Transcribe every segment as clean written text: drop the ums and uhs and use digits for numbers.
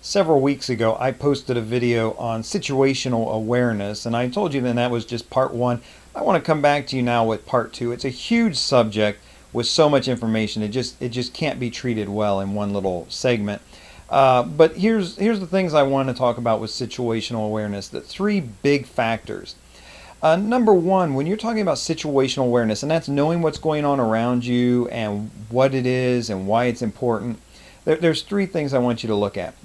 Several weeks ago, I posted a video on situational awareness, and I told you then that was just part one. I want to come back to you now with part two. It's a huge subject with so much information. It just can't be treated well in one little segment. But here's the things I want to talk about with situational awareness. The three big factors. Number one, when you're talking about situational awareness, and that's knowing what's going on around you and what it is and why it's important, there's three things I want you to look at.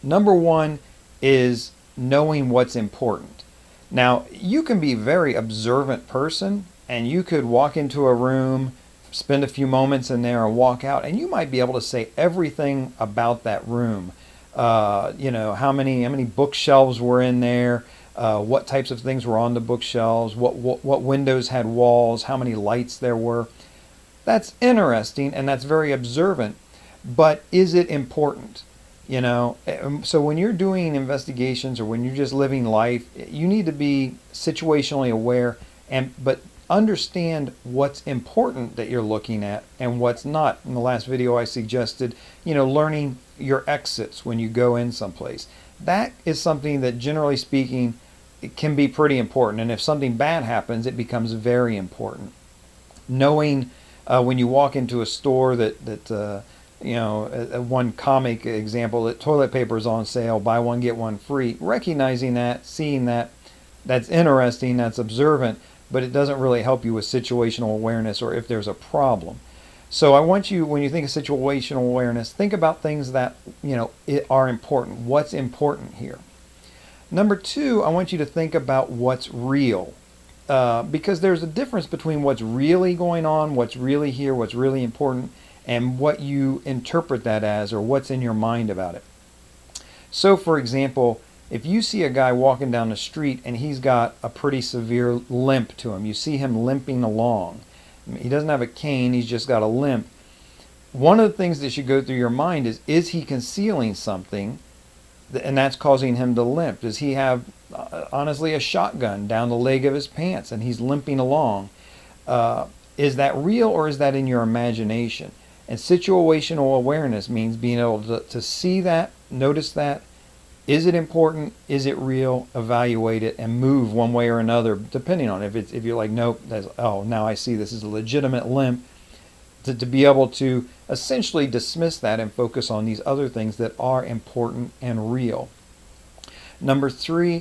Number one is knowing what's important. Now, you can be a very observant person, and you could walk into a room, spend a few moments in there, and walk out, and you might be able to say everything about that room. How many bookshelves were in there, what types of things were on the bookshelves, what windows had walls, how many lights there were. That's interesting, and that's very observant, but is it important? So when you're doing investigations or when you're just living life, you need to be situationally aware but understand what's important that you're looking at and what's not. In the last video I suggested, learning your exits when you go in someplace. That is something that, generally speaking, it can be pretty important, and if something bad happens, it becomes very important. Knowing when you walk into a store that one comic example, that toilet paper is on sale, buy one get one free. Recognizing that, seeing that, that's interesting, that's observant, but it doesn't really help you with situational awareness or if there's a problem. So I want you, when you think of situational awareness, think about things that are important. What's important here? Number two, I want you to think about what's real. Because there's a difference between what's really going on, what's really here, what's really important, and what you interpret that as, or what's in your mind about it. So for example, if you see a guy walking down the street and he's got a pretty severe limp to him, you see him limping along. He doesn't have a cane, he's just got a limp. One of the things that should go through your mind is he concealing something and that's causing him to limp? Does he have, honestly, a shotgun down the leg of his pants and he's limping along? Is that real, or is that in your imagination? And situational awareness means being able to see that, notice that. Is it important? Is it real? Evaluate it and move one way or another, depending on if you're like, nope, now I see this is a legitimate limp. To be able to essentially dismiss that and focus on these other things that are important and real. Number three,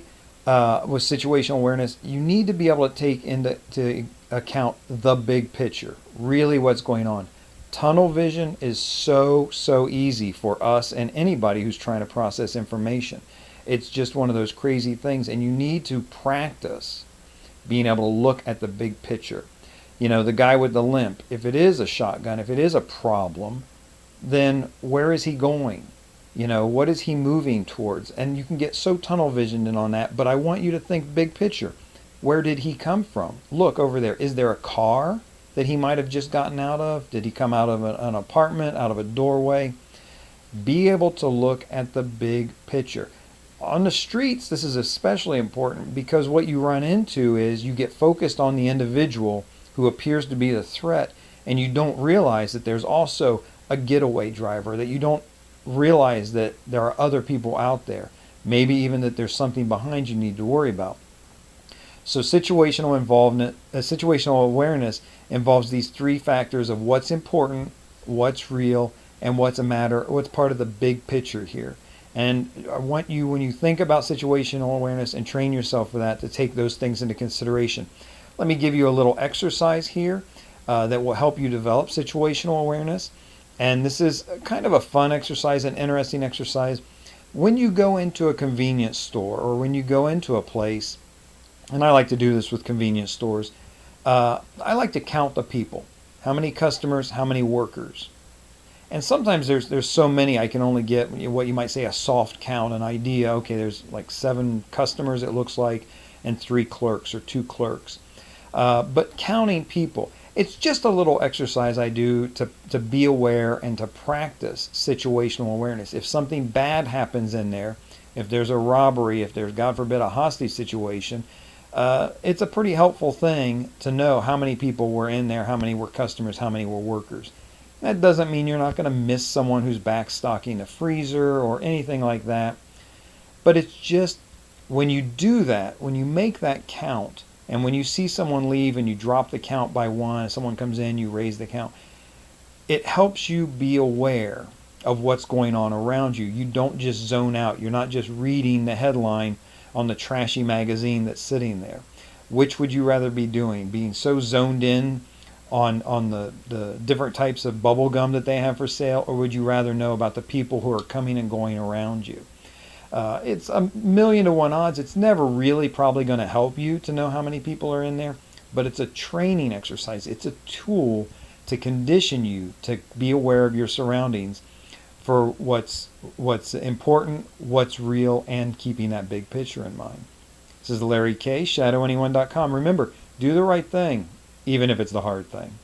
with situational awareness, you need to be able to take into account the big picture, really what's going on. Tunnel vision is so easy for us and anybody who's trying to process information. It's just one of those crazy things, and you need to practice being able to look at the big picture. The guy with the limp, if it is a shotgun, if it is a problem, then where is he going? What is he moving towards? And you can get so tunnel visioned in on that, but I want you to think big picture. Where did he come from? Look over there. Is there a car that he might have just gotten out of? Did he come out of an apartment, out of a doorway? Be able to look at the big picture. On the streets, this is especially important because what you run into is you get focused on the individual who appears to be the threat, and you don't realize that there's also a getaway driver, that you don't realize that there are other people out there, maybe even that there's something behind you need to worry about. So situational awareness involves these three factors of what's important, what's real, and what's part of the big picture here. And I want you, when you think about situational awareness and train yourself for that, to take those things into consideration. Let me give you a little exercise here that will help you develop situational awareness. And this is kind of a fun exercise, an interesting exercise. When you go into a convenience store or when you go into a place, and I like to do this with convenience stores, I like to count the people. How many customers, how many workers? And sometimes there's so many I can only get what you might say a soft count, an idea. Okay, there's like 7 customers it looks like, and 3 clerks or 2 clerks. But counting people, it's just a little exercise I do to be aware and to practice situational awareness. If something bad happens in there, if there's a robbery, if there's, God forbid, a hostage situation, it's a pretty helpful thing to know how many people were in there, how many were customers, how many were workers. That doesn't mean you're not going to miss someone who's backstocking the freezer or anything like that. But it's just when you do that, when you make that count, and when you see someone leave and you drop the count by one, someone comes in, you raise the count, it helps you be aware of what's going on around you. You don't just zone out. You're not just reading the headline on the trashy magazine that's sitting there. Which would you rather be doing? Being so zoned in on the different types of bubble gum that they have for sale, or would you rather know about the people who are coming and going around you? It's a million to one odds. It's never really probably going to help you to know how many people are in there, but it's a training exercise. It's a tool to condition you to be aware of your surroundings for what's important, what's real, and keeping that big picture in mind. This is Larry Kaye, shadowanyone.com. Remember, do the right thing, even if it's the hard thing.